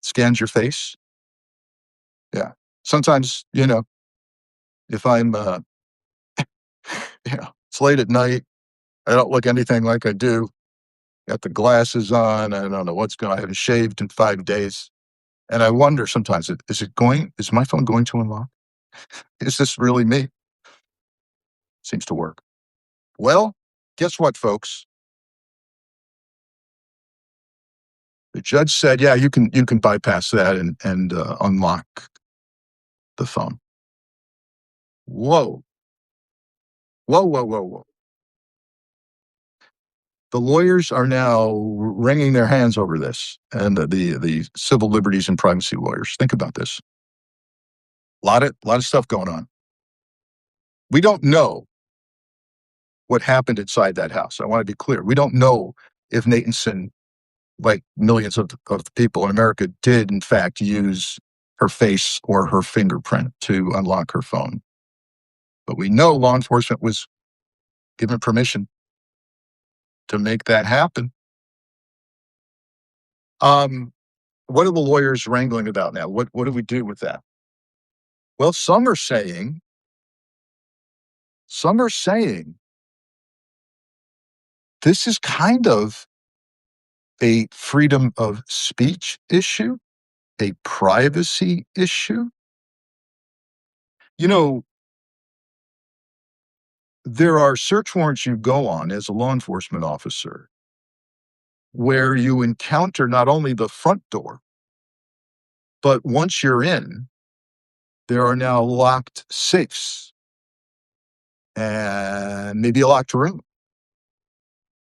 S1: Scans your face. Yeah. Sometimes, you know, if I'm, it's late at night, I don't look anything like I do. Got the glasses on. I don't know what's going on. I haven't shaved in 5 days. And I wonder sometimes, is my phone going to unlock? Is this really me? Seems to work. Well, guess what, folks? The judge said, yeah, you can bypass that and unlock the phone. Whoa. Whoa, whoa, whoa, whoa. The lawyers are now wringing their hands over this, and the civil liberties and privacy lawyers. Think about this. A lot of stuff going on. We don't know what happened inside that house. I want to be clear. We don't know if Nathanson, like millions of people in America, did in fact use her face or her fingerprint to unlock her phone. But we know law enforcement was given permission to make that happen. What are the lawyers wrangling about now? What do we do with that? Well, some are saying this is kind of a freedom of speech issue, a privacy issue. You know, there are search warrants you go on as a law enforcement officer where you encounter not only the front door, but once you're in, there are now locked safes and maybe a locked room.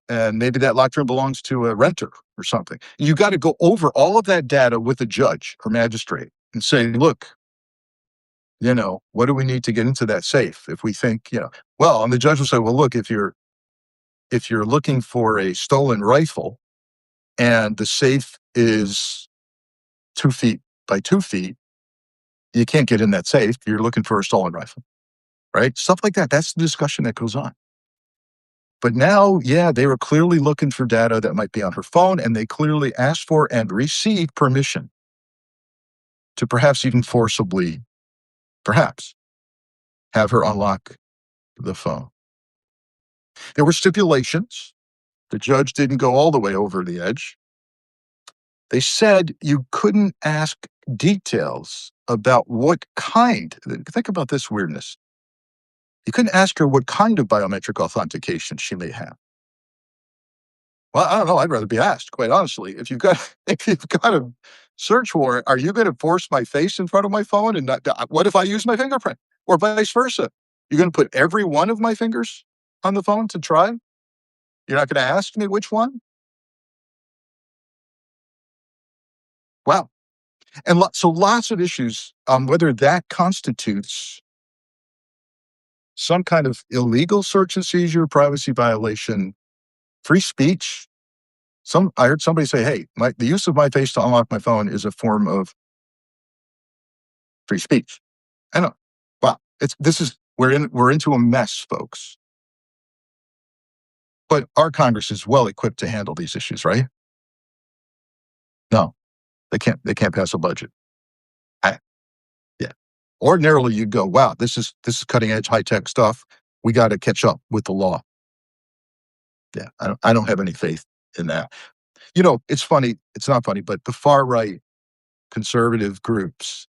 S1: And maybe that locked room belongs to a renter or something. You got to go over all of that data with a judge or magistrate and say, look, you know, what do we need to get into that safe? If we think, you know, well, and the judge will say, well, look, if you're looking for a stolen rifle and the safe is 2 feet by 2 feet, you can't get in that safe. You're looking for a stolen rifle, right? Stuff like that. That's the discussion that goes on. But now, yeah, they were clearly looking for data that might be on her phone, and they clearly asked for and received permission to perhaps even forcibly, perhaps, have her unlock the phone. There were stipulations. The judge didn't go all the way over the edge. They said you couldn't ask details about what kind. Think about this weirdness. You couldn't ask her what kind of biometric authentication she may have. Well, I don't know. I'd rather be asked, quite honestly. If you've got a search warrant, are you going to force my face in front of my phone? And not, what if I use my fingerprint, or vice versa? You're going to put every one of my fingers on the phone to try? You're not going to ask me which one? Wow. And so lots of issues, whether that constitutes some kind of illegal search and seizure, privacy violation, free speech. I heard somebody say, hey, the use of my face to unlock my phone is a form of free speech. I know. Wow. We're into a mess, folks. But our Congress is well equipped to handle these issues, right? No, they can't pass a budget. Yeah. Ordinarily, you'd go, wow, this is cutting edge, high tech stuff. We got to catch up with the law. Yeah, I don't have any faith in that. It's funny. It's not funny, but the far right conservative groups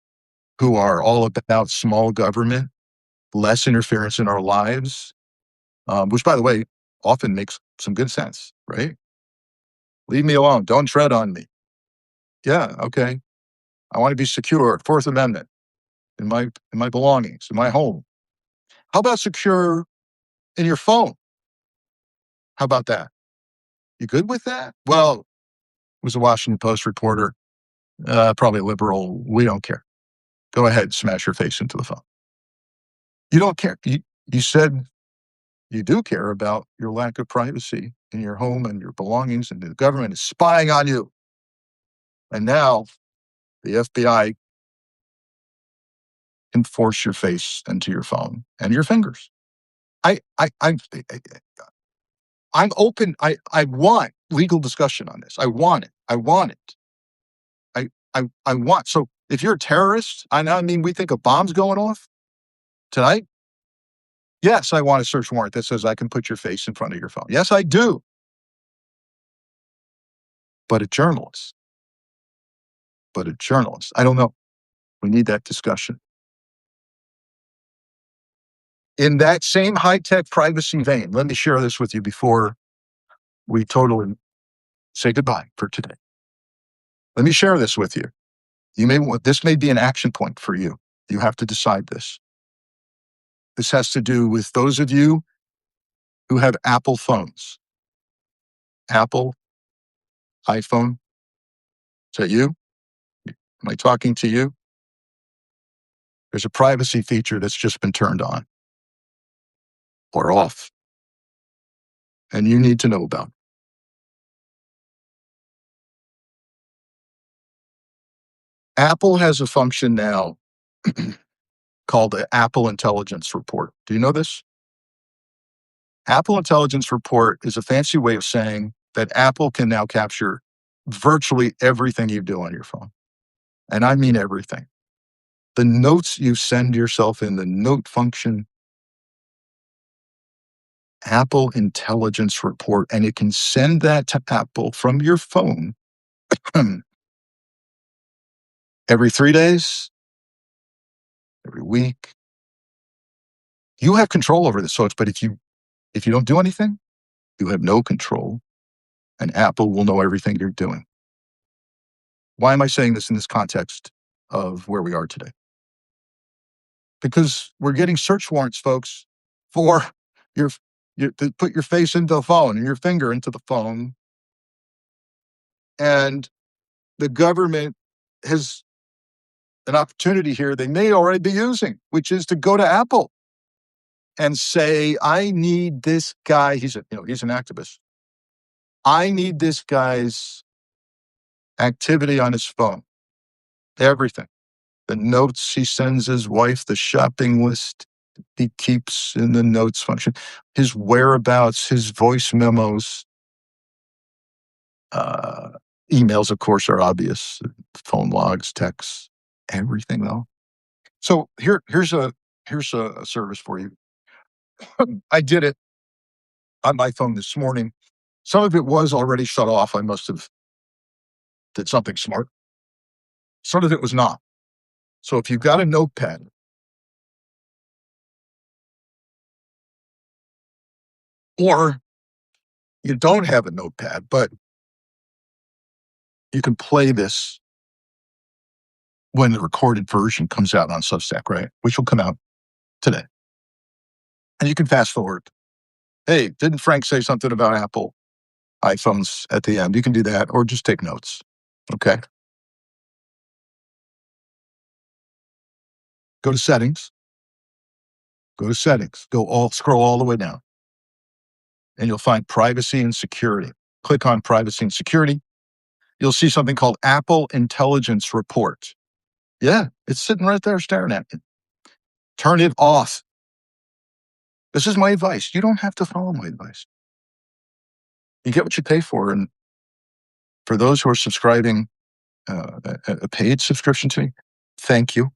S1: who are all about small government, less interference in our lives, which, by the way, often makes some good sense, right? Leave me alone. Don't tread on me. Yeah, okay. I want to be secure. Fourth Amendment in my belongings, in my home. How about secure in your phone? How about that? You good with that? Well, it was a Washington Post reporter, probably liberal. We don't care. Go ahead, smash your face into the phone. You don't care. You said you do care about your lack of privacy in your home and your belongings, and the government is spying on you. And now the FBI can force your face into your phone and your fingers. I'm open. I want legal discussion on this. I want it. I want it. I want. So if you're a terrorist, I mean, we think a bomb's going off tonight. Yes, I want a search warrant that says I can put your face in front of your phone. Yes, I do. But a journalist. I don't know. We need that discussion. In that same high-tech privacy vein, let me share this with you before we totally say goodbye for today. Let me share this with you. This may be an action point for you. You have to decide this. This has to do with those of you who have Apple phones. Apple, iPhone. Is that you? Am I talking to you? There's a privacy feature that's just been turned on or off, and you need to know about it. Apple has a function now called the Apple Intelligence Report. Do you know this? Apple Intelligence Report is a fancy way of saying that Apple can now capture virtually everything you do on your phone. And I mean everything. The notes you send yourself in the note function, Apple Intelligence Report, and it can send that to Apple from your phone every 3 days, every week. You have control over this, folks, but if you don't do anything, you have no control, and Apple will know everything you're doing. Why am I saying this in this context of where we are today? Because we're getting search warrants, folks, for to put your face into the phone and your finger into the phone. And the government has an opportunity here they may already be using, which is to go to Apple and say, I need this guy. He's an activist. I need this guy's activity on his phone. Everything. The notes he sends his wife, the shopping list, he keeps in the notes function, his whereabouts, his voice memos, uh, emails, of course, are obvious, phone logs, texts, everything though. So here's a service for you. I did it on my phone this morning. Some of it was already shut off. I must have did something smart. Some of it was not. So if you've got a notepad, or you don't have a notepad, but you can play this when the recorded version comes out on Substack, right? Which will come out today. And you can fast forward. Hey, didn't Frank say something about Apple iPhones at the end? You can do that, or just take notes. Okay. Go to settings. Scroll all the way down, and you'll find privacy and security. Click on privacy and security. You'll see something called Apple Intelligence Report. Yeah, it's sitting right there staring at you. Turn it off. This is my advice. You don't have to follow my advice. You get what you pay for. And for those who are subscribing, a paid subscription to me, thank you.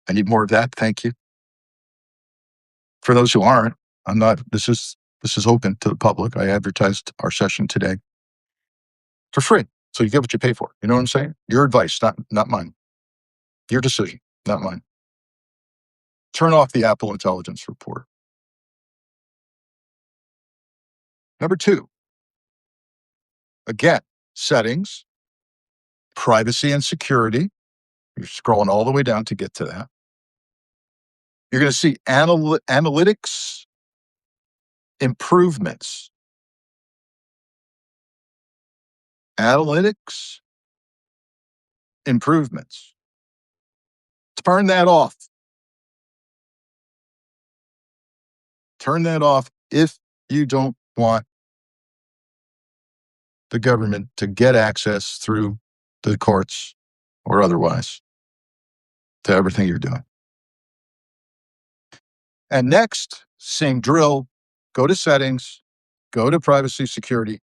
S1: I need more of that. Thank you. For those who aren't, this is open to the public. I advertised our session today for free. So you get what you pay for. You know what I'm saying? Your advice, not mine. Your decision, not mine. Turn off the Apple Intelligence Report. Number 2, again, settings, privacy and security. You're scrolling all the way down to get to that. You're going to see analytics improvements. Analytics improvements. Turn that off. Turn that off if you don't want the government to get access through the courts or otherwise to everything you're doing. And next, same drill, go to settings, go to privacy security,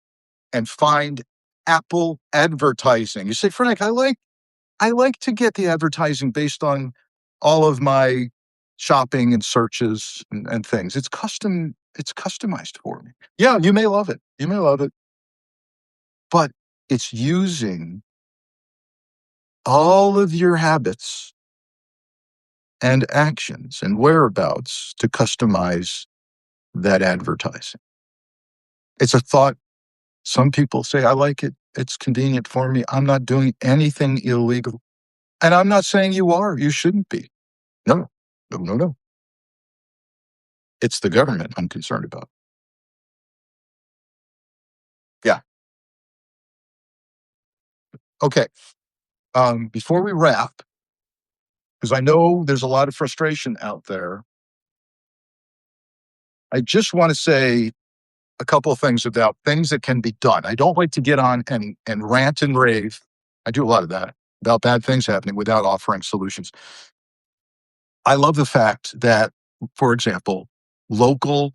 S1: and find Apple advertising. You say, Frank, I like to get the advertising based on all of my shopping and searches and things. It's customized for me. Yeah, you may love it. You may love it. But it's using all of your habits and actions and whereabouts to customize that advertising. It's a thought. Some people say, I like it. It's convenient for me. I'm not doing anything illegal. And I'm not saying you are. You shouldn't be. No. It's the government I'm concerned about. Yeah. Okay. Before we wrap, because I know there's a lot of frustration out there, I just want to say a couple of things about things that can be done. I don't like to get on and rant and rave. I do a lot of that about bad things happening without offering solutions. I love the fact that, for example, local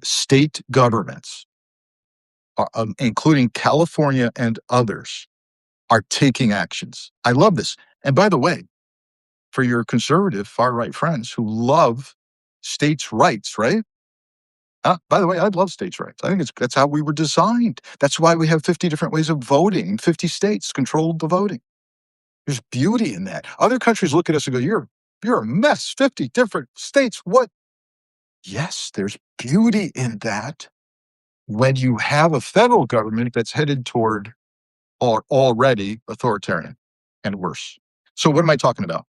S1: state governments, including California and others, are taking actions. I love this. And by the way, for your conservative far-right friends who love states' rights, right? By the way, I love states' rights. I think that's how we were designed. That's why we have 50 different ways of voting. 50 states control the voting. There's beauty in that. Other countries look at us and go, you're a mess. 50 different states. What? Yes, there's beauty in that when you have a federal government that's headed toward already authoritarian and worse. So what am I talking about?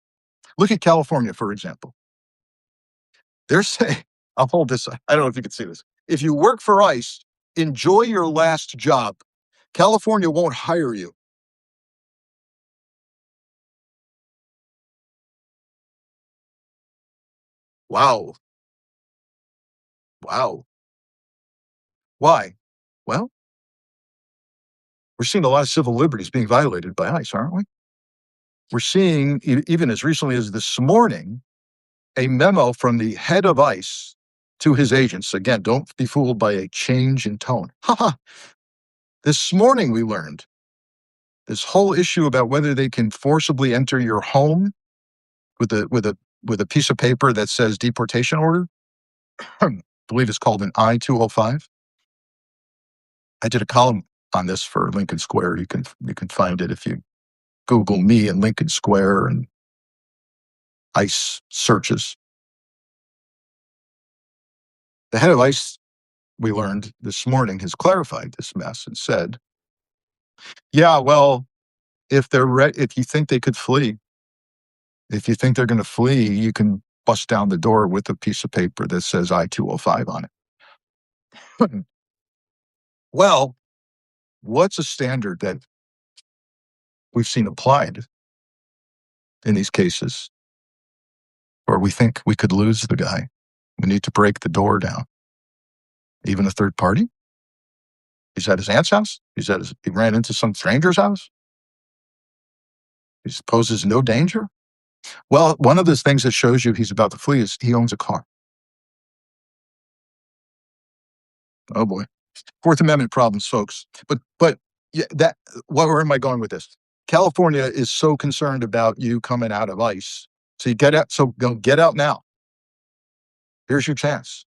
S1: Look at California, for example. They're saying, I'll hold this. I don't know if you can see this. If you work for ICE, enjoy your last job. California won't hire you. Wow. Why? Well, we're seeing a lot of civil liberties being violated by ICE, aren't we? We're seeing, even as recently as this morning, a memo from the head of ICE to his agents. Again, don't be fooled by a change in tone. This morning we learned this whole issue about whether they can forcibly enter your home with a piece of paper that says deportation order. I believe it's called an I-205. I did a column on this for Lincoln Square. You can find it if you Google me and Lincoln Square and ICE searches. The head of ICE, we learned this morning, has clarified this mess and said, yeah, well, if you think they could flee, if you think they're going to flee, you can bust down the door with a piece of paper that says I-205 on it. Well, what's a standard that we've seen applied in these cases where we think we could lose the guy? We need to break the door down. Even a third party? He's at his aunt's house? He ran into some stranger's house? He poses no danger? Well, one of the things that shows you he's about to flee is he owns a car. Oh boy. Fourth Amendment problems, folks. But yeah, where am I going with this? California is so concerned about you coming out of ICE. So you get out. So get out now. Here's your chance.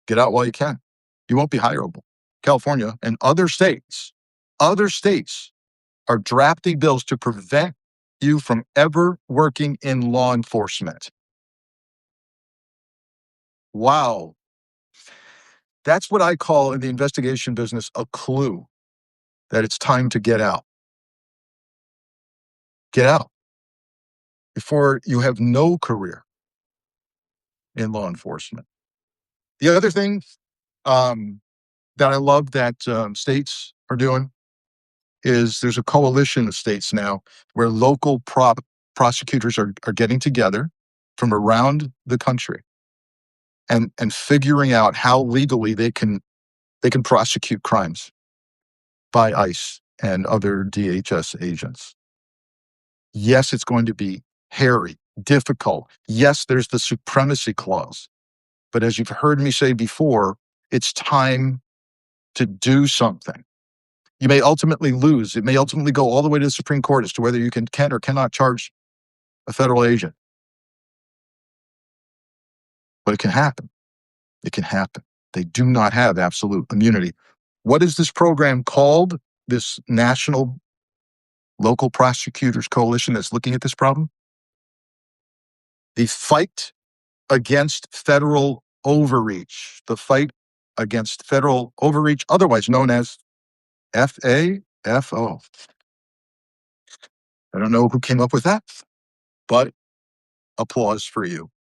S1: Get out while you can. You won't be hireable. California and other states are drafting bills to prevent you from ever working in law enforcement. Wow. That's what I call in the investigation business a clue that it's time to get out. Get out before you have no career in law enforcement. The other thing that I love that states are doing is there's a coalition of states now where local prosecutors are getting together from around the country and figuring out how legally they can prosecute crimes by ICE and other DHS agents. Yes, it's going to be hairy, difficult. Yes, there's the supremacy clause. But as you've heard me say before, it's time to do something. You may ultimately lose. It may ultimately go all the way to the Supreme Court as to whether you can or cannot charge a federal agent. But it can happen. It can happen. They do not have absolute immunity. What is this program called? This National Local Prosecutors Coalition that's looking at this problem? The Fight Against Federal Overreach. The Fight Against Federal Overreach, otherwise known as FAFO. I don't know who came up with that, but applause for you.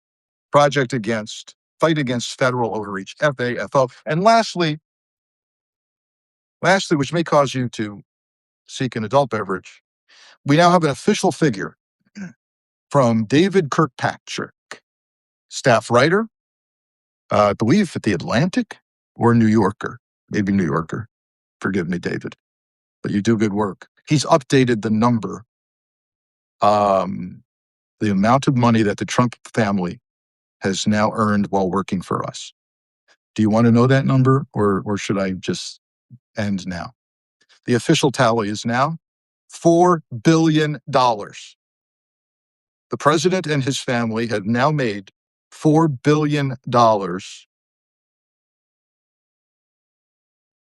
S1: Fight Against Federal Overreach, FAFO. And lastly, which may cause you to seek an adult beverage, we now have an official figure from David Kirkpatrick, staff writer, I believe at The Atlantic or New Yorker, maybe New Yorker. Forgive me, David, but you do good work. He's updated the number, the amount of money that the Trump family has now earned while working for us. Do you want to know that number, or should I just end now? The official tally is now $4 billion. The president and his family have now made $4 billion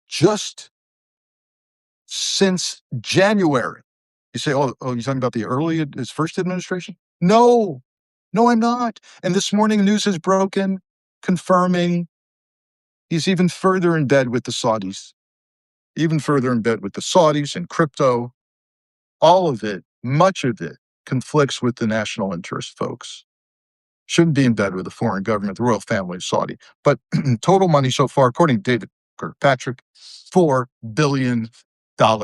S1: just since January. You say, oh, you're talking about his first administration? No, I'm not. And this morning, news has broken, confirming he's even further in bed with the Saudis, and crypto. All of it, much of it, conflicts with the national interest, folks. Shouldn't be in bed with the foreign government, the royal family of Saudi. But total money so far, according to David Kirkpatrick, $4 billion. I'll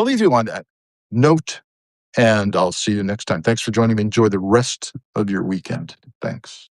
S1: leave you on that note, and I'll see you next time. Thanks for joining me. Enjoy the rest of your weekend. Thanks.